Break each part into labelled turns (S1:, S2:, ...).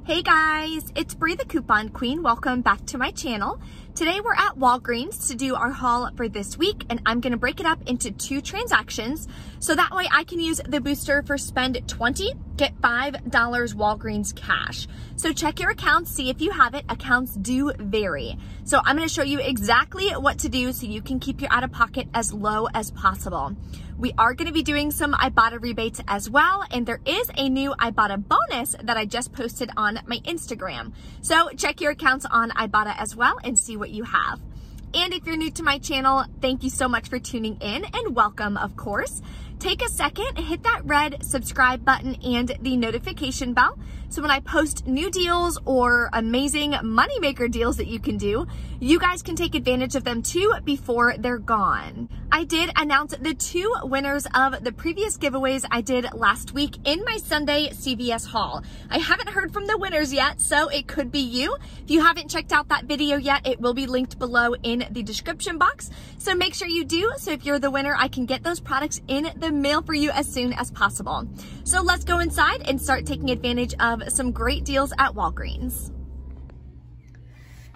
S1: Hey guys, it's Bree the Coupon Queen. Welcome back to my channel. Today we're at Walgreens to do our haul for this week, and I'm gonna break it up into 2 transactions so that way I can use the booster for spend 20, get $5 Walgreens cash. So check your accounts, see if you have it. Accounts do vary. So I'm gonna show you exactly what to do so you can keep your out-of-pocket as low as possible. We are going to be doing some Ibotta rebates as well, and there is a new Ibotta bonus that I just posted on my Instagram. So check your accounts on Ibotta as well and see what you have. And if you're new to my channel, thank you so much for tuning in, and welcome, of course. Take a second and hit that red subscribe button and the notification bell so when I post new deals or amazing moneymaker deals that you can do, you guys can take advantage of them too before they're gone. I did announce the 2 winners of the previous giveaways I did last week in my Sunday CVS haul. I haven't heard from the winners yet, so it could be you. If you haven't checked out that video yet, it will be linked below in the description box. So make sure you do, so if you're the winner, I can get those products in the mail for you as soon as possible. So let's go inside and start taking advantage of some great deals at Walgreens.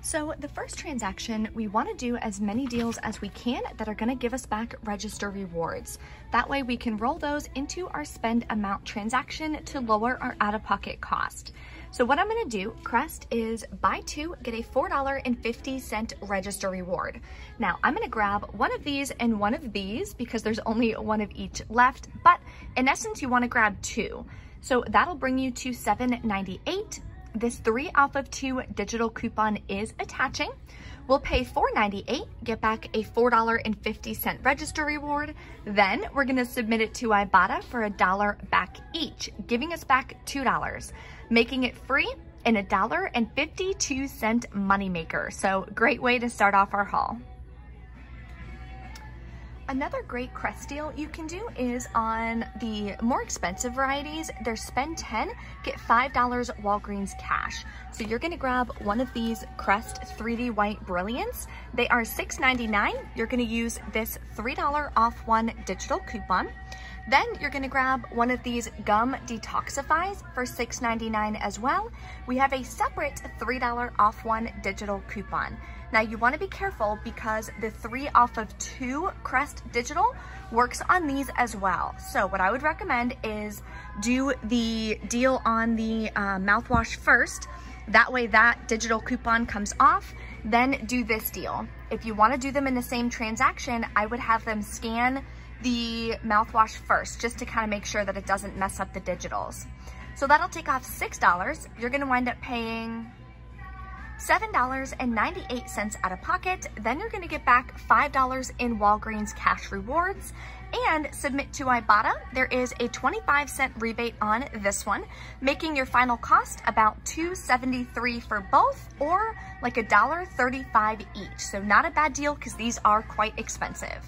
S1: So the first transaction, we want to do as many deals as we can that are going to give us back register rewards. That way we can roll those into our spend amount transaction to lower our out-of-pocket cost. So what I'm going to do, Crest, is buy 2, get a $4.50 register reward. Now I'm going to grab one of these and one of these because there's only one of each left, but in essence you want to grab 2. So that'll bring you to $7.98. This 3 off of 2 digital coupon is attaching. We'll pay $4.98, get back a $4.50 register reward. Then we're gonna submit it to Ibotta for $1 back each, giving us back $2, making it free and $1.52 moneymaker. So great way to start off our haul. Another great Crest deal you can do is on the more expensive varieties. There's spend 10, get $5 Walgreens cash. So you're gonna grab one of these Crest 3D White Brilliants. They are $6.99. You're gonna use this $3 off 1 digital coupon. Then you're gonna grab one of these Gum Detoxifies for $6.99 as well. We have a separate $3 off 1 digital coupon. Now you wanna be careful because the 3 off of 2 Crest digital works on these as well. So what I would recommend is do the deal on the mouthwash first. That way that digital coupon comes off, then do this deal. If you wanna do them in the same transaction, I would have them scan the mouthwash first, just to kind of make sure that it doesn't mess up the digitals. So that'll take off $6. You're gonna wind up paying $7.98 out of pocket. Then you're gonna get back $5 in Walgreens cash rewards and submit to Ibotta. There is a 25-cent rebate on this one, making your final cost about $2.73 for both, or like $1.35 each. So not a bad deal because these are quite expensive.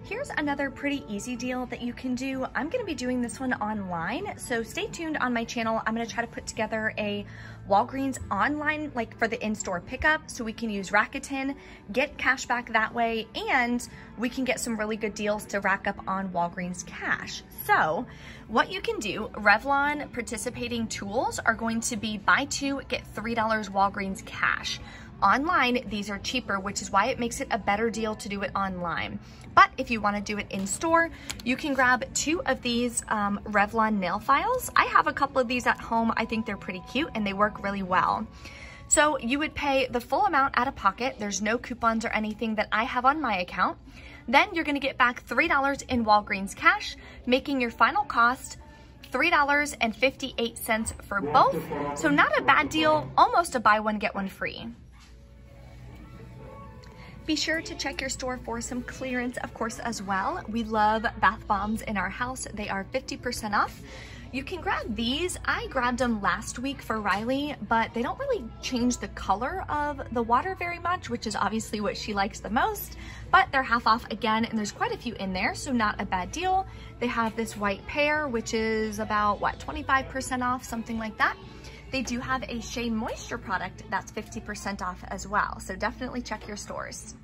S1: Here's another pretty easy deal that you can do. I'm gonna be doing this one online, so stay tuned on my channel. I'm gonna try to put together a Walgreens online, like for the in-store pickup, so we can use Rakuten, get cash back that way, and we can get some really good deals to rack up on Walgreens cash. So what you can do, Revlon participating tools are going to be buy 2, get $3 Walgreens cash. Online, these are cheaper, which is why it makes it a better deal to do it online. But if you want to do it in store, you can grab 2 of these Revlon nail files. I have a couple of these at home. I think they're pretty cute and they work really well. So you would pay the full amount out of pocket. There's no coupons or anything that I have on my account. Then you're going to get back $3 in Walgreens cash, making your final cost $3.58 for both. So not a bad deal, almost a buy one, get one free. Be sure to check your store for some clearance, of course, as well. We love bath bombs in our house. They are 50% off. You can grab these. I grabbed them last week for Riley, but they don't really change the color of the water very much, which is obviously what she likes the most, but they're half off again, and there's quite a few in there, so not a bad deal. They have this white pear, which is about, what, 25% off, something like that. They do have a Shea Moisture product that's 50% off as well, so definitely check your stores.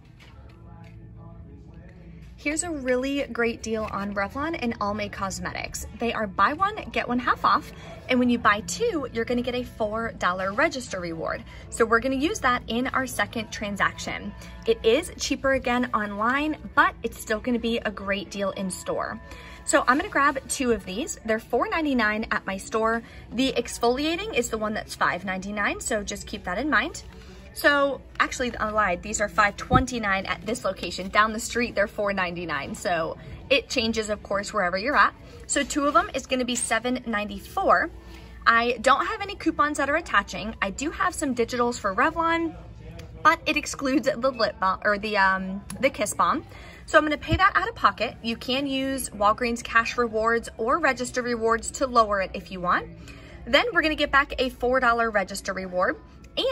S1: Here's a really great deal on Revlon and Almay Cosmetics. They are buy one, get one half off. And when you buy two, you're gonna get a $4 register reward. So we're gonna use that in our second transaction. It is cheaper again online, but it's still gonna be a great deal in store. So I'm gonna grab two of these. They're $4.99 at my store. The exfoliating is the one that's $5.99, so just keep that in mind. So actually, I lied, these are $5.29 at this location. Down the street, they're $4.99. So it changes, of course, wherever you're at. So two of them is gonna be $7.94. I don't have any coupons that are attaching. I do have some digitals for Revlon, but it excludes the lip balm or the Kiss Balm. So I'm gonna pay that out of pocket. You can use Walgreens cash rewards or register rewards to lower it if you want. Then we're gonna get back a $4 register reward.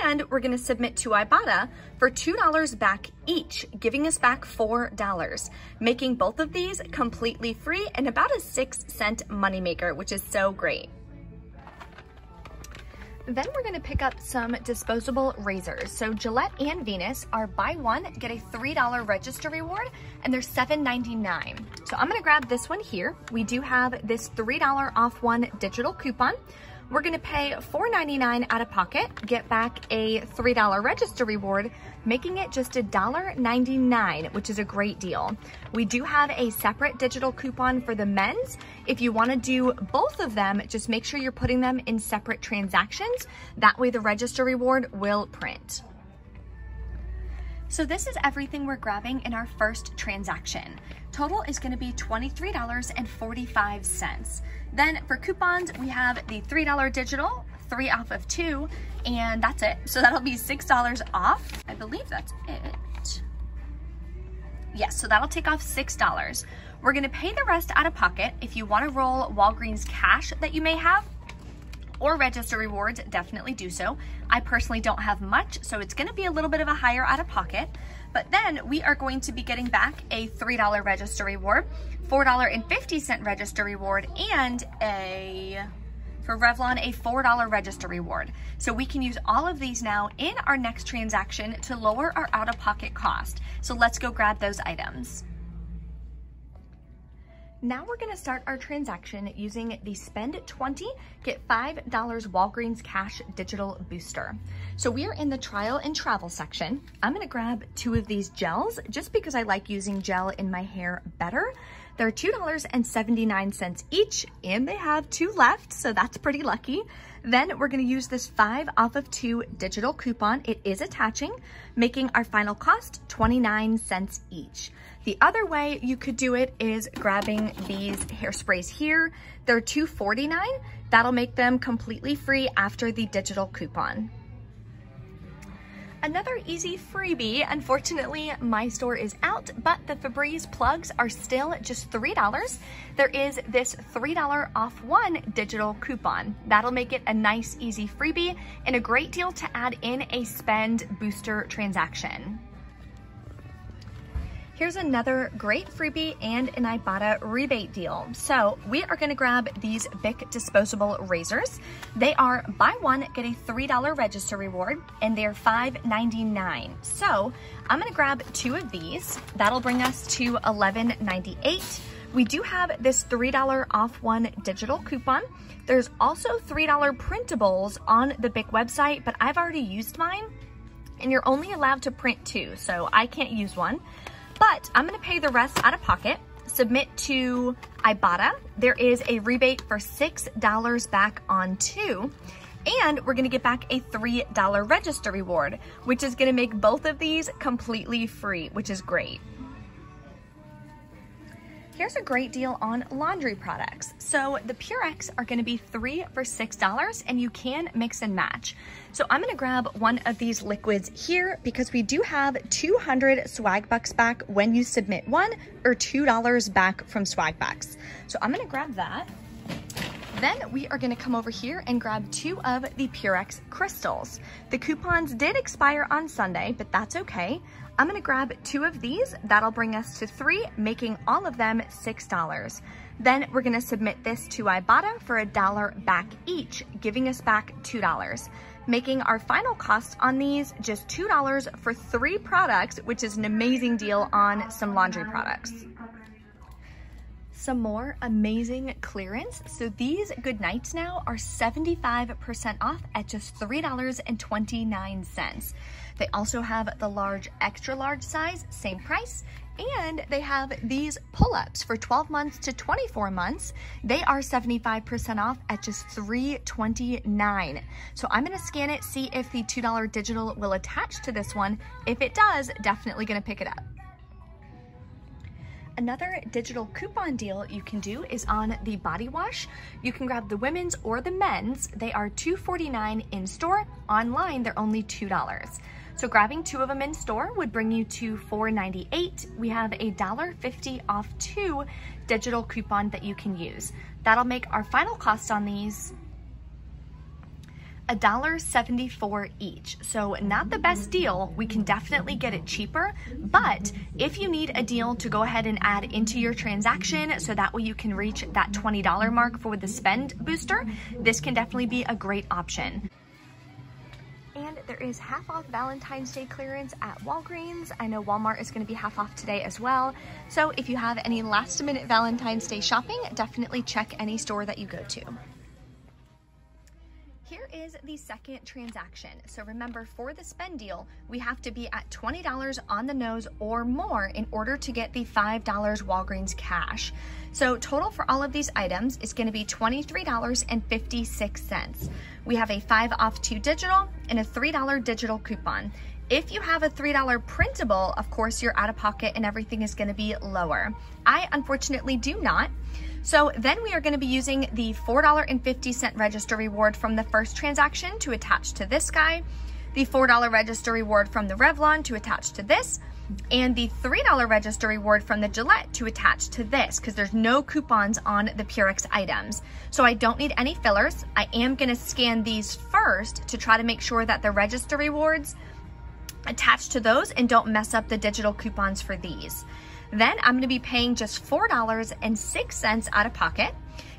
S1: And we're gonna submit to Ibotta for $2 back each, giving us back $4, making both of these completely free and about a 6-cent moneymaker, which is so great. Then we're gonna pick up some disposable razors. So Gillette and Venus are buy one, get a $3 register reward, and they're $7.99. So I'm gonna grab this one here. We do have this $3 off one digital coupon. We're gonna pay $4.99 out of pocket, get back a $3 register reward, making it just $1.99, which is a great deal. We do have a separate digital coupon for the men's. If you wanna do both of them, just make sure you're putting them in separate transactions. That way the register reward will print. So this is everything we're grabbing in our first transaction. Total is gonna be $23.45. Then for coupons, we have the $3 digital, 3 off of 2, and that's it. So that'll be $6 off. I believe that's it. Yes, so that'll take off $6. We're gonna pay the rest out of pocket. If you wanna roll Walgreens cash that you may have, or register rewards, definitely do so. I personally don't have much, so it's gonna be a little bit of a higher out of pocket, but then we are going to be getting back a $3 register reward, $4.50 register reward, and for Revlon, a $4 register reward. So we can use all of these now in our next transaction to lower our out-of-pocket cost. So let's go grab those items. Now we're gonna start our transaction using the spend 20, get $5 Walgreens cash digital booster. So we are in the trial and travel section. I'm gonna grab two of these gels just because I like using gel in my hair better. They're $2.79 each, and they have 2 left, so that's pretty lucky. Then we're gonna use this 5 off of 2 digital coupon. It is attaching, making our final cost 29 cents each. The other way you could do it is grabbing these hairsprays here. They're $2.49. That'll make them completely free after the digital coupon. Another easy freebie, unfortunately my store is out, but the Febreze plugs are still just $3. There is this $3 off one digital coupon. That'll make it a nice easy freebie and a great deal to add in a spend booster transaction. Here's another great freebie and an Ibotta rebate deal. So we are gonna grab these Bic Disposable Razors. They are buy one, get a $3 register reward, and they're $5.99. So I'm gonna grab 2 of these. That'll bring us to $11.98. We do have this $3 off one digital coupon. There's also $3 printables on the Bic website, but I've already used mine, and you're only allowed to print 2, so I can't use one. But I'm gonna pay the rest out of pocket, submit to Ibotta. There is a rebate for $6 back on 2, and we're gonna get back a $3 register reward, which is gonna make both of these completely free, which is great. Here's a great deal on laundry products. So the Purex are gonna be 3 for $6, and you can mix and match. So I'm gonna grab one of these liquids here because we do have 200 Swagbucks back when you submit one, or $2 back from Swagbucks. So I'm gonna grab that. Then we are gonna come over here and grab 2 of the Purex Crystals. The coupons did expire on Sunday, but that's okay. I'm gonna grab 2 of these. That'll bring us to 3, making all of them $6. Then we're gonna submit this to Ibotta for $1 back each, giving us back $2, making our final cost on these just $2 for 3 products, which is an amazing deal on some laundry products. Some more amazing clearance. So these good nights now are 75% off at just $3.29. They also have the large, extra large size, same price. And they have these pull-ups for 12 months to 24 months. They are 75% off at just $3.29. So I'm gonna scan it, see if the $2 digital will attach to this one. If it does, definitely gonna pick it up. Another digital coupon deal you can do is on the body wash. You can grab the women's or the men's. They are $2.49 in store. Online, they're only $2. So grabbing 2 of them in store would bring you to $4.98. We have a $1.50 off 2 digital coupon that you can use. That'll make our final cost on these $1.74 each. So not the best deal. We can definitely get it cheaper, but if you need a deal to go ahead and add into your transaction so that way you can reach that $20 mark for the spend booster, this can definitely be a great option. And there is half off Valentine's Day clearance at Walgreens. I know Walmart is going to be half off today as well. So if you have any last minute Valentine's Day shopping, definitely check any store that you go to. Here is the second transaction. So remember, for the spend deal, we have to be at $20 on the nose or more in order to get the $5 Walgreens cash. So total for all of these items is going to be $23.56. We have a 5 off 2 digital and a $3 digital coupon. If you have a $3 printable, of course, your out-of-pocket and everything is going to be lower. I unfortunately do not. So then we are going to be using the $4.50 register reward from the first transaction to attach to this guy, the $4 register reward from the Revlon to attach to this, and the $3 register reward from the Gillette to attach to this, because there's no coupons on the Purex items. So I don't need any fillers. I am going to scan these first to try to make sure that the register rewards attach to those and don't mess up the digital coupons for these. Then I'm going to be paying just $4.06 out of pocket.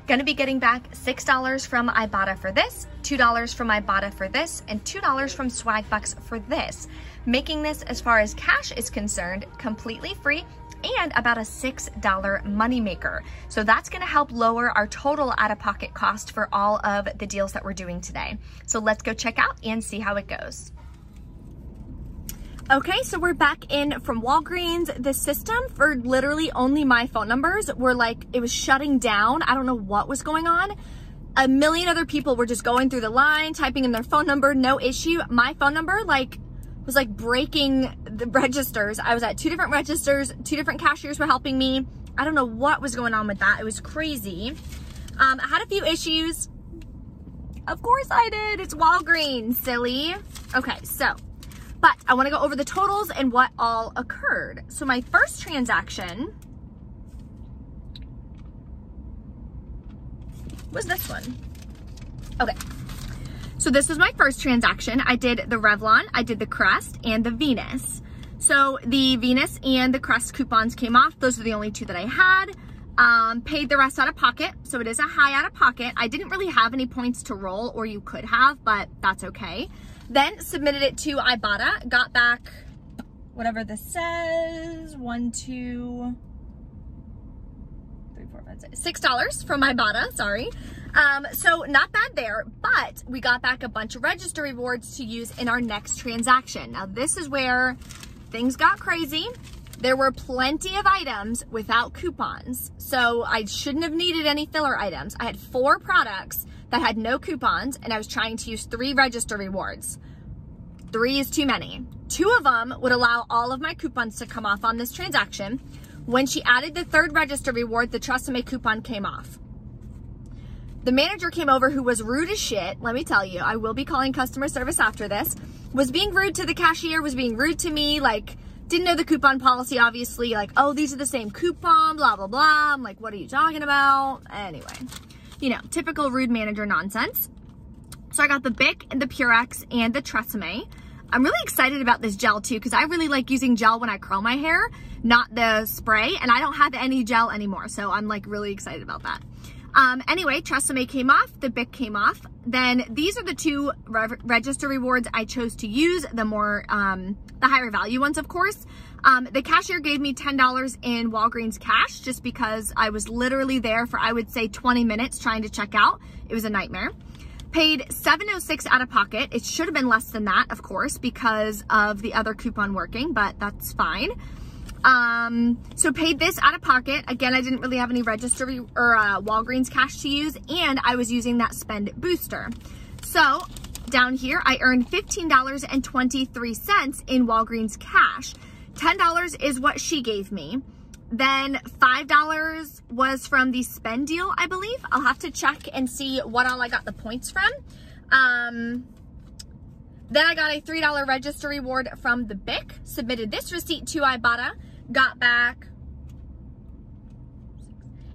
S1: Going to be getting back $6 from Ibotta for this, $2 from Ibotta for this, and $2 from Swagbucks for this, making this, as far as cash is concerned, completely free and about a $6 moneymaker. So that's going to help lower our total out-of-pocket cost for all of the deals that we're doing today. So let's go check out and see how it goes. Okay, so we're back in from Walgreens. The system for literally only my phone numbers were like, it was shutting down. I don't know what was going on. A million other people were just going through the line, typing in their phone number, no issue. My phone number was like breaking the registers. I was at 2 different registers, 2 different cashiers were helping me. I don't know what was going on with that. It was crazy. I had a few issues. Of course I did. It's Walgreens, silly. Okay, but I want to go over the totals and what all occurred. So my first transaction was this one. Okay. So this was my first transaction. I did the Revlon, I did the Crest, and the Venus. So the Venus and the Crest coupons came off. Those are the only 2 that I had. Paid the rest out of pocket. So it is a high out of pocket. I didn't really have any points to roll, or you could have, but that's okay. Then submitted it to Ibotta, got back whatever this says, $6 from Ibotta, sorry. So not bad there, but we got back a bunch of register rewards to use in our next transaction. Now this is where things got crazy. There were plenty of items without coupons, so I shouldn't have needed any filler items. I had 4 products that had no coupons, and I was trying to use 3 register rewards. 3 is too many. 2 of them would allow all of my coupons to come off on this transaction. When she added the 3rd register reward, the Trust-Me coupon came off. The manager came over, who was rude as shit. Let me tell you, I will be calling customer service after this. Was being rude to the cashier, was being rude to me, like, didn't know the coupon policy, obviously, like, oh, these are the same coupon, blah, blah, blah. I'm like, what are you talking about? Anyway, you know, typical rude manager nonsense. So I got the Bic and the Purex and the Trust-Me. I'm really excited about this gel too, because I really like using gel when I curl my hair, not the spray, and I don't have any gel anymore, so I'm like really excited about that. Anyway, Tresemme came off, the Bic came off. Then these are the two register rewards I chose to use, the more, the higher value ones, of course. The cashier gave me $10 in Walgreens cash just because I was literally there for, I would say, 20 minutes trying to check out. It was a nightmare. Paid $7.06 out of pocket. It should have been less than that, of course, because of the other coupon working, but that's fine. So paid this out of pocket. Again, I didn't really have any register or Walgreens cash to use, and I was using that spend booster. So down here, I earned $15.23 in Walgreens cash. $10 is what she gave me. Then $5 was from the spend deal, I believe. I'll have to check and see what all I got the points from. Then I got a $3 register reward from the Bic, submitted this receipt to Ibotta, got back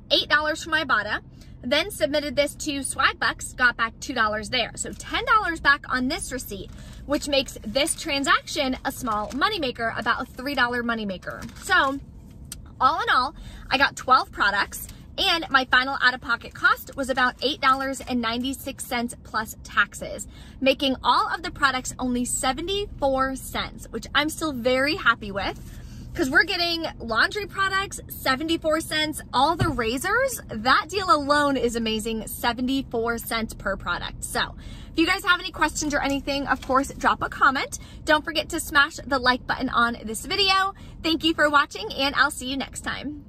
S1: $8 from Ibotta, then submitted this to Swagbucks, got back $2 there. So $10 back on this receipt, which makes this transaction a small moneymaker, about a $3 moneymaker. So all in all, I got 12 products, and my final out-of-pocket cost was about $8.96 plus taxes, making all of the products only 74 cents, which I'm still very happy with, because we're getting laundry products, 74 cents, all the razors. That deal alone is amazing, 74 cents per product. So if you guys have any questions or anything, of course, drop a comment. Don't forget to smash the like button on this video. Thank you for watching, and I'll see you next time.